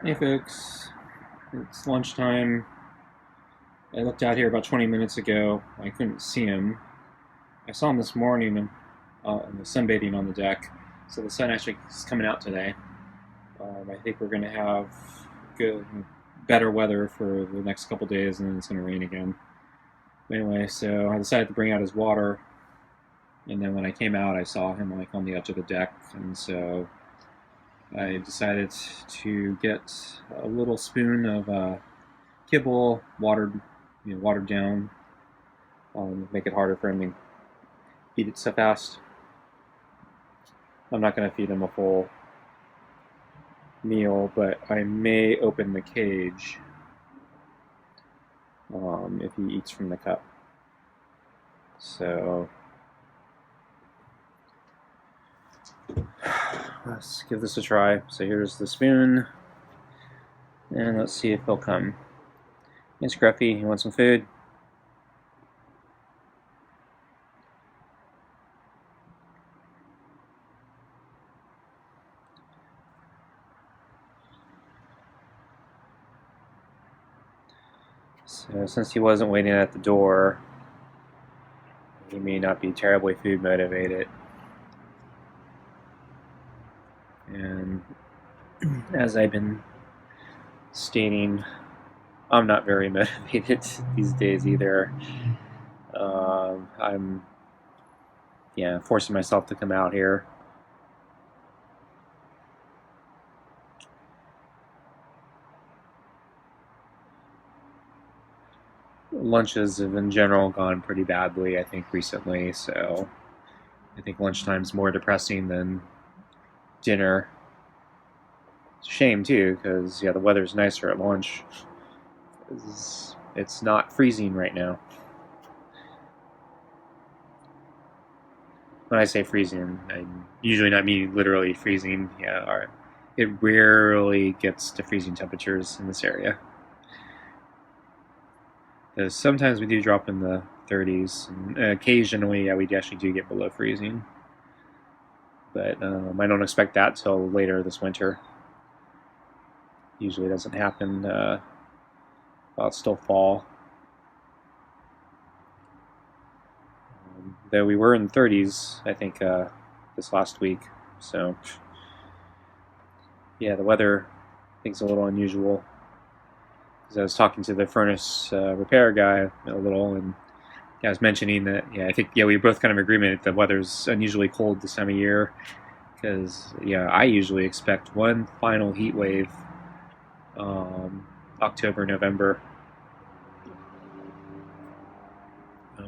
Hey folks, it's lunchtime. I looked out here about 20 minutes ago. I couldn't see him. I saw him this morning sunbathing on the deck. So the sun actually is coming out today. I think we're going to have good, better weather for the next couple days, and then it's going to rain again. Anyway, so I decided to bring out his water, and then when I came out, I saw him like on the edge of the deck, and so I decided to get a little spoon of kibble, watered down, make it harder for him to eat it so fast. I'm not going to feed him a full meal, but I may open the cage if he eats from the cup. So let's give this a try. So here's the spoon, and let's see if he'll come. Hey Scruffy, you want some food? So since he wasn't waiting at the door, he may not be terribly food motivated. And as I've been stating, I'm not very motivated these days either. I'm forcing myself to come out here. Lunches have in general gone pretty badly, I think, recently, so I think lunchtime's more depressing than dinner. It's a shame too, because the weather's nicer at lunch. It's not freezing right now. When I say freezing, I'm usually not meaning literally freezing. It rarely gets to freezing temperatures in this area. Sometimes we do drop in the 30s, and occasionally, we actually do get below freezing. But I don't expect that till later this winter. Usually doesn't happen while it's still fall. Though we were in the 30s, I think, this last week. So, yeah, the weather I think is a little unusual. Because I was talking to the furnace repair guy a little, and I was mentioning that, I think, we both kind of agreement that the weather's unusually cold this time of year. Because, I usually expect one final heat wave October, November,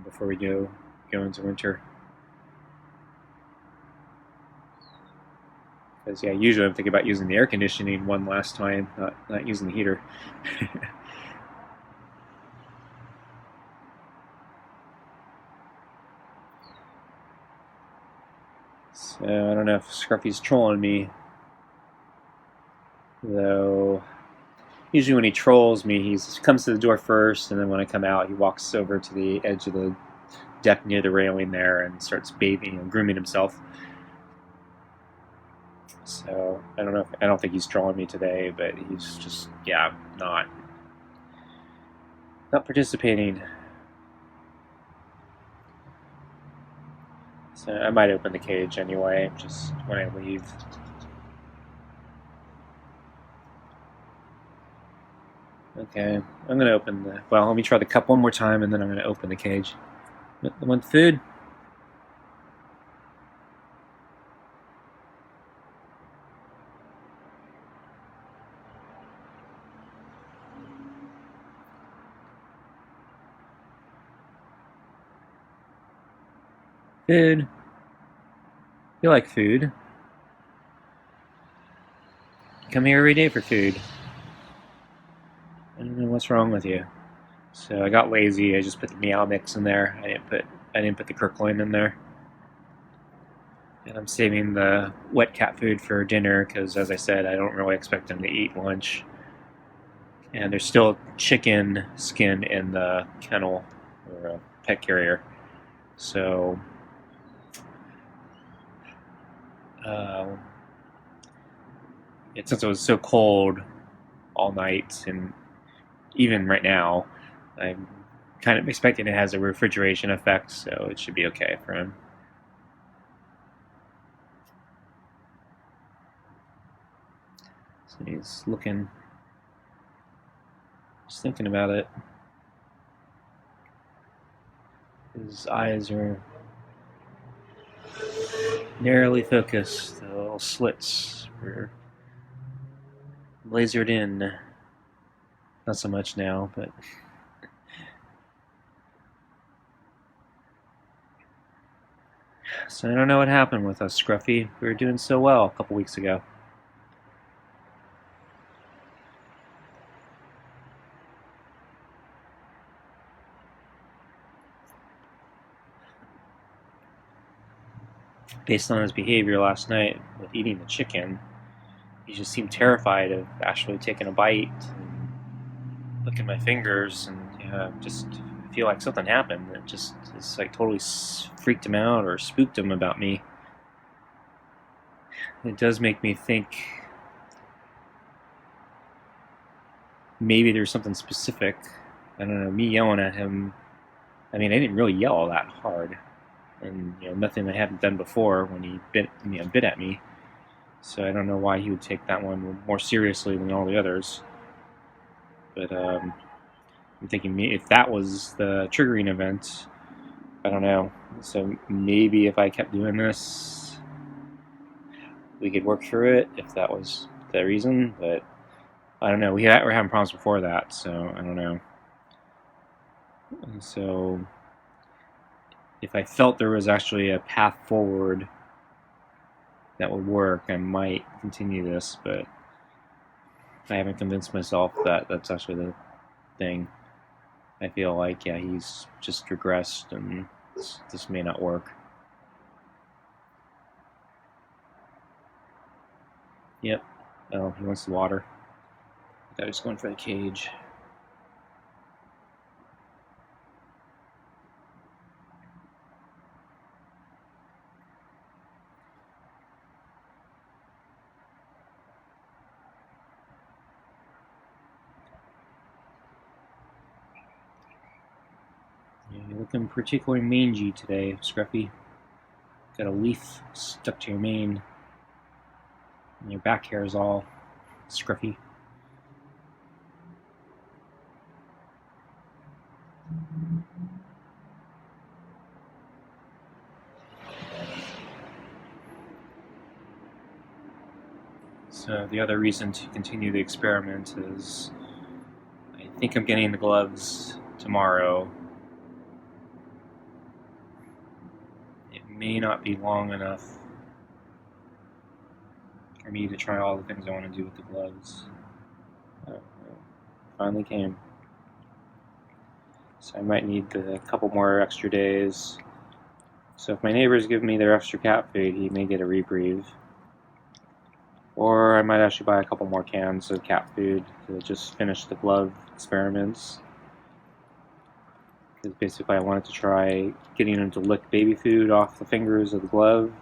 before we go into winter. Because usually I'm thinking about using the air conditioning one last time, not using the heater. So I don't know if Scruffy's trolling me, though. Usually when he trolls me, he comes to the door first, and then when I come out, he walks over to the edge of the deck near the railing there and starts bathing and grooming himself. So I don't think he's trolling me today, but he's just not participating. So I might open the cage anyway, just when I leave. Okay, I'm gonna open let me try the cup one more time, and then I'm gonna open the cage. Want food? Food. You like food? Come here every day for food. I don't know what's wrong with you. So I got lazy. I just put the meow mix in there. I didn't put the Kirkloin in there. And I'm saving the wet cat food for dinner because, as I said, I don't really expect them to eat lunch. And there's still chicken skin in the kennel or pet carrier. So since it was so cold, all night, and even right now, I'm kind of expecting it has a refrigeration effect, so it should be okay for him. So he's looking, just thinking about it. His eyes are narrowly focused, the little slits were lasered in. Not so much now, but so I don't know what happened with us, Scruffy. We were doing so well a couple weeks ago. Based on his behavior last night with eating the chicken, he just seemed terrified of actually taking a bite and looking at my fingers, and just feel like something happened. It just it's like totally freaked him out or spooked him about me. It does make me think maybe there's something specific. I don't know, me yelling at him. I mean, I didn't really yell that hard, and nothing I hadn't done before when he bit at me. So I don't know why he would take that one more seriously than all the others. But I'm thinking if that was the triggering event, I don't know. So maybe if I kept doing this, we could work through it if that was the reason. But I don't know. We were having problems before that, so I don't know. So if I felt there was actually a path forward that would work, I might continue this, but I haven't convinced myself that that's actually the thing. I feel like, yeah, he's just regressed, and this may not work. Yep. Oh, he wants the water. I was going for the cage. Yeah, you're looking particularly mangy today, Scruffy. Got a leaf stuck to your mane, and your back hair is all scruffy. So the other reason to continue the experiment is I think I'm getting the gloves tomorrow. It may not be long enough for me to try all the things I want to do with the gloves. Finally came. So I might need a couple more extra days. So if my neighbors give me their extra cat food, he may get a reprieve. Or I might actually buy a couple more cans of cat food to just finish the glove experiments. Because basically I wanted to try getting him to lick baby food off the fingers of the glove.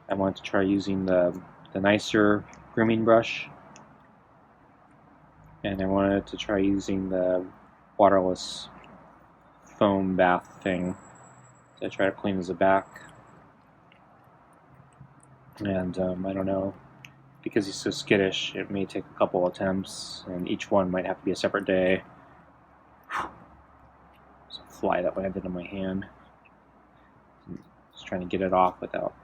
I wanted to try using the nicer grooming brush. And I wanted to try using the waterless foam bath thing to try to clean his back. And I don't know, because he's so skittish, it may take a couple attempts, and each one might have to be a separate day. There's a fly that landed on my hand. Just trying to get it off without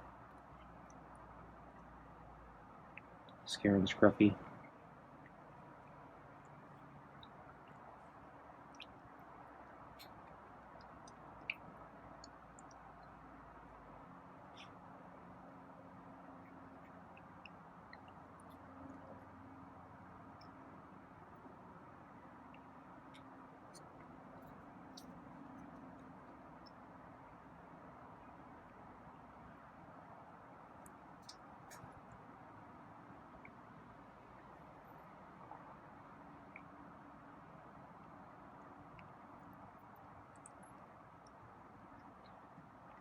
scaring Scruffy.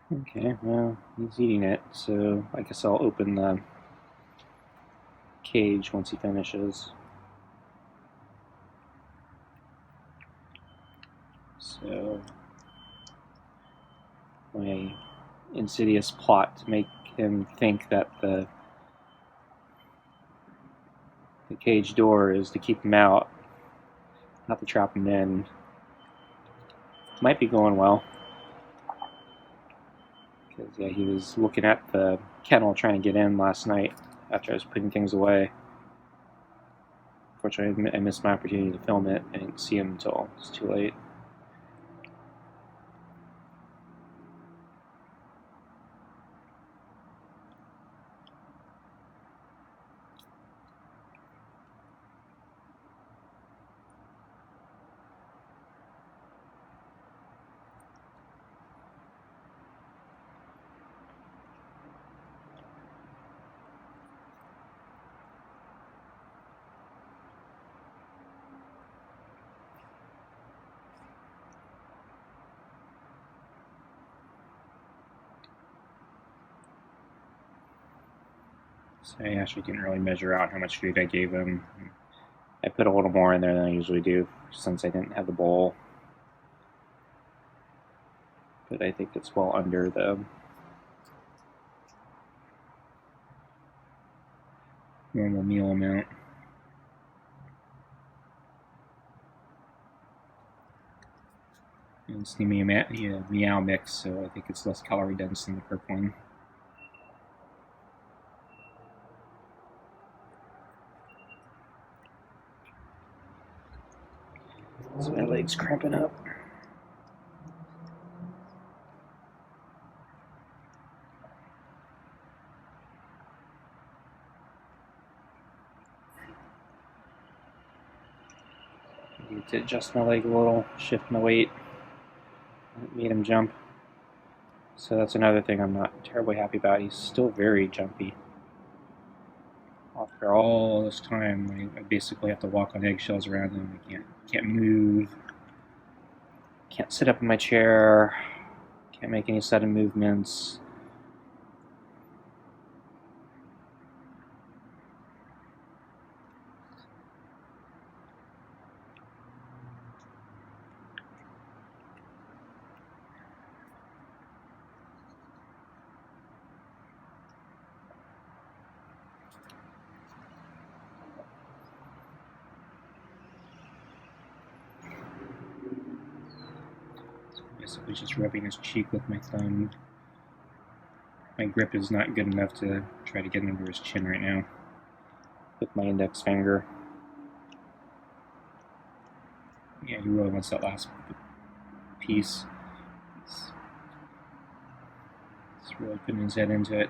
Okay, well, he's eating it, so I guess I'll open the cage once he finishes. So my insidious plot to make him think that the cage door is to keep him out, not to trap him in, might be going well. Because yeah, he was looking at the kennel trying to get in last night after I was putting things away. Unfortunately, I missed my opportunity to film it. I didn't see him until it was too late. So I actually didn't really measure out how much food I gave him. I put a little more in there than I usually do since I didn't have the bowl. But I think it's well under the normal meal amount. And it's the meow mix, so I think it's less calorie dense than the Perk one. So my leg's cramping up. I need to adjust my leg a little, shift my weight. It made him jump. So that's another thing I'm not terribly happy about. He's still very jumpy. After all this time, I basically have to walk on eggshells around him. I can't move. Can't sit up in my chair. Can't make any sudden movements. Basically just rubbing his cheek with my thumb. My grip is not good enough to try to get under his chin right now with my index finger. Yeah, he really wants that last piece. He's really putting his head into it.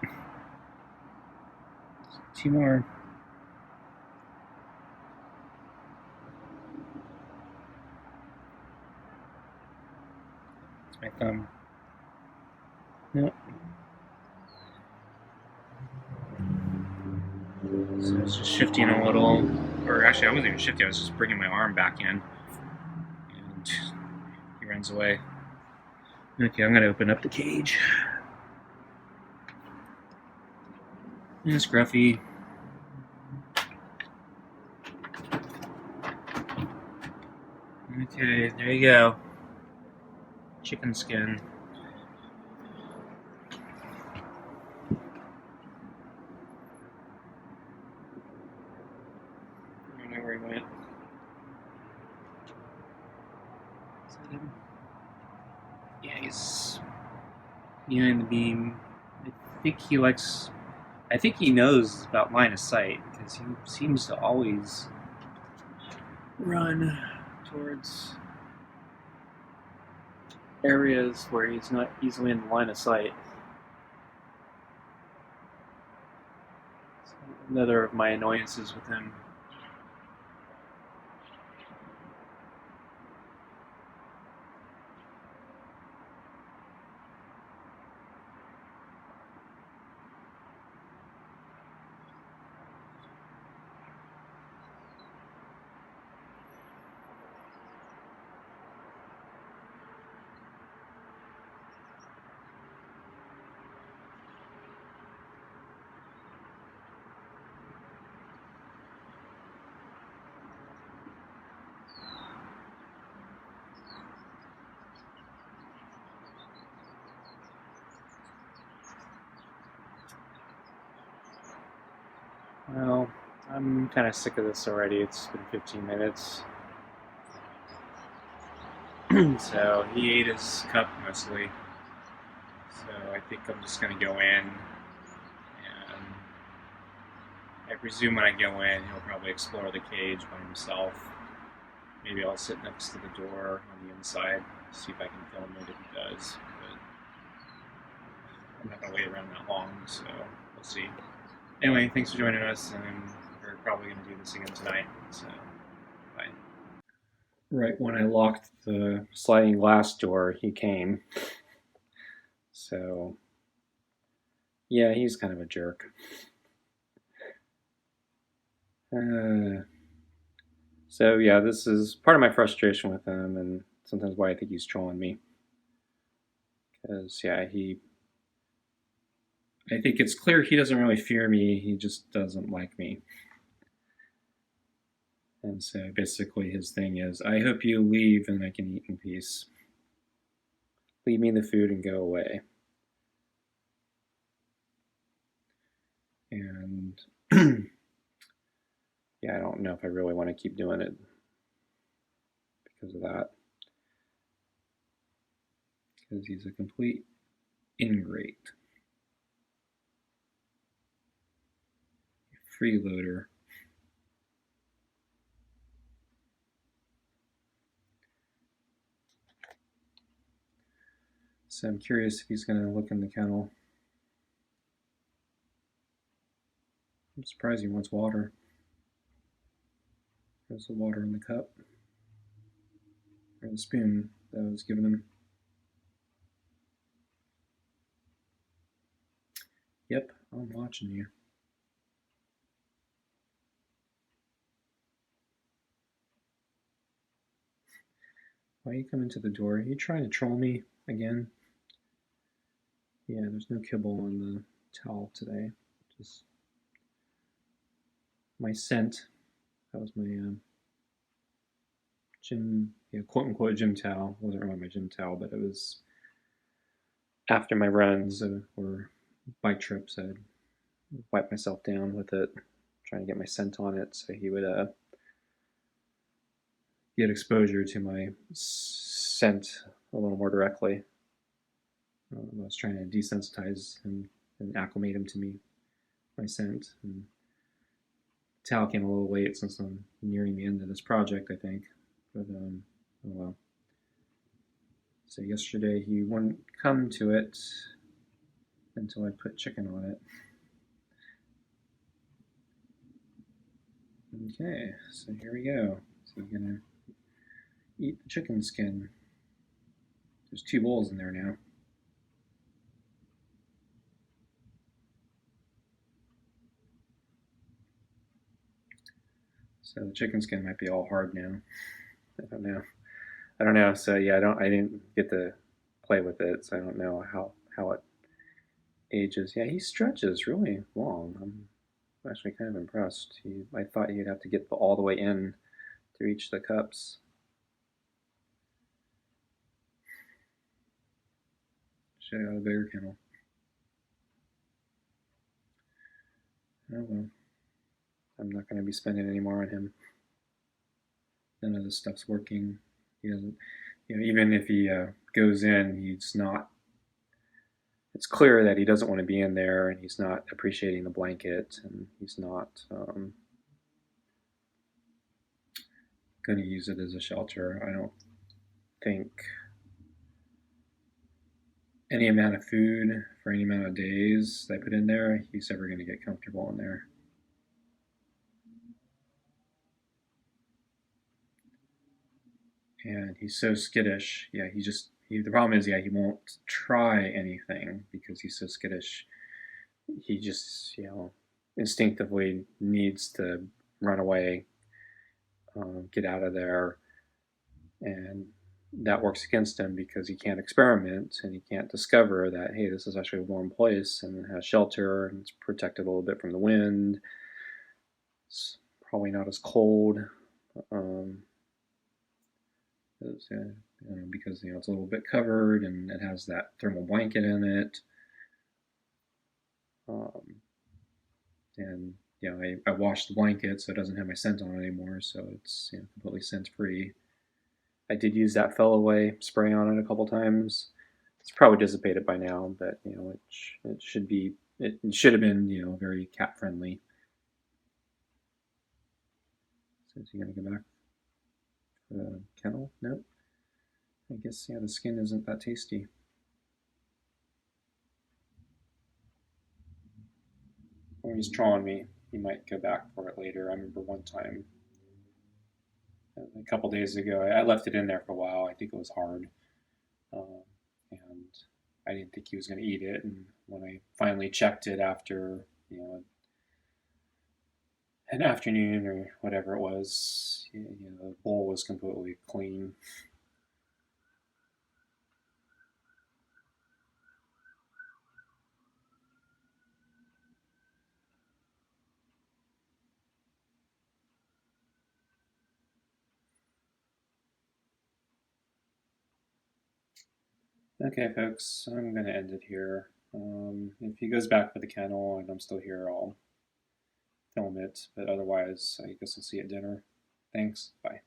2 more. It's my thumb. Nope. So I was just shifting a little, or actually I wasn't even shifting, I was just bringing my arm back in, and he runs away. Okay, I'm going to open up the cage. And Scruffy. Okay, there you go. Chicken skin. I don't know where he went. Is that him? Yeah, he's behind the beam. I think he knows about line of sight, because he seems to always run towards areas where he's not easily in the line of sight. It's another of my annoyances with him. Well, I'm kind of sick of this already. It's been 15 minutes. So he ate his cup mostly. So I think I'm just going to go in, and I presume when I go in, he'll probably explore the cage by himself. Maybe I'll sit next to the door on the inside, see if I can film it if he does. But I'm not going to wait around that long, so we'll see. Anyway, thanks for joining us, and we're probably going to do this again tonight. So, bye. Right when I locked the sliding glass door, he came. So, yeah, he's kind of a jerk. So, yeah, this is part of my frustration with him, and sometimes why I think he's trolling me. Because, yeah, I think it's clear he doesn't really fear me, he just doesn't like me. And so basically his thing is, I hope you leave and I can eat in peace. Leave me the food and go away. And yeah, I don't know if I really want to keep doing it because of that. Because he's a complete ingrate. Freeloader. So I'm curious if he's going to look in the kennel. I'm surprised he wants water. There's the water in the cup. Or the spoon that I was giving him. Yep, I'm watching you. Why are you coming to the door? Are you trying to troll me again? Yeah, there's no kibble on the towel today. Just my scent. That was my gym, quote unquote gym towel. It wasn't really my gym towel, but it was after my runs or bike trips. I'd wipe myself down with it, trying to get my scent on it, so he would get exposure to my scent a little more directly. I was trying to desensitize him and acclimate him to me, my scent. And the towel came a little late since I'm nearing the end of this project, I think. But oh well. So yesterday he wouldn't come to it until I put chicken on it. Okay, so here we go. So you're gonna eat the chicken skin. There's 2 bowls in there now. So the chicken skin might be all hard now. I don't know. I don't know. So yeah, I didn't get to play with it, so I don't know how it ages. Yeah, he stretches really long. I'm actually kind of impressed. I thought he'd have to get all the way in to reach the cups. Should have got a bigger kennel. Oh well. I'm not going to be spending any more on him. None of this stuff's working. He doesn't, even if he goes in, he's not. It's clear that he doesn't want to be in there, and he's not appreciating the blanket, and he's not going to use it as a shelter. I don't think any amount of food for any amount of days that I put in there, he's ever going to get comfortable in there. And he's so skittish. Yeah, the problem is, he won't try anything because he's so skittish. He just, instinctively needs to run away, get out of there, and that works against him because he can't experiment and he can't discover that, hey, this is actually a warm place and it has shelter and it's protected a little bit from the wind. It's probably not as cold. Because it's a little bit covered and it has that thermal blanket in it, and I washed the blanket, so it doesn't have my scent on it anymore, so it's completely scent free. I did use that fell away spray on it a couple times. It's probably dissipated by now, but it should be it should have been very cat friendly. So is he gonna go back to the kennel? Nope. I guess the skin isn't that tasty. When he's drawing me, he might go back for it later. I remember one time, a couple days ago, I left it in there for a while. I think it was hard, um, and I didn't think he was going to eat it. And when I finally checked it after an afternoon or whatever it was, the bowl was completely clean. Okay, folks, I'm going to end it here. If he goes back for the kennel and I'm still here, I'll film it. But otherwise, I guess I'll see you at dinner. Thanks. Bye.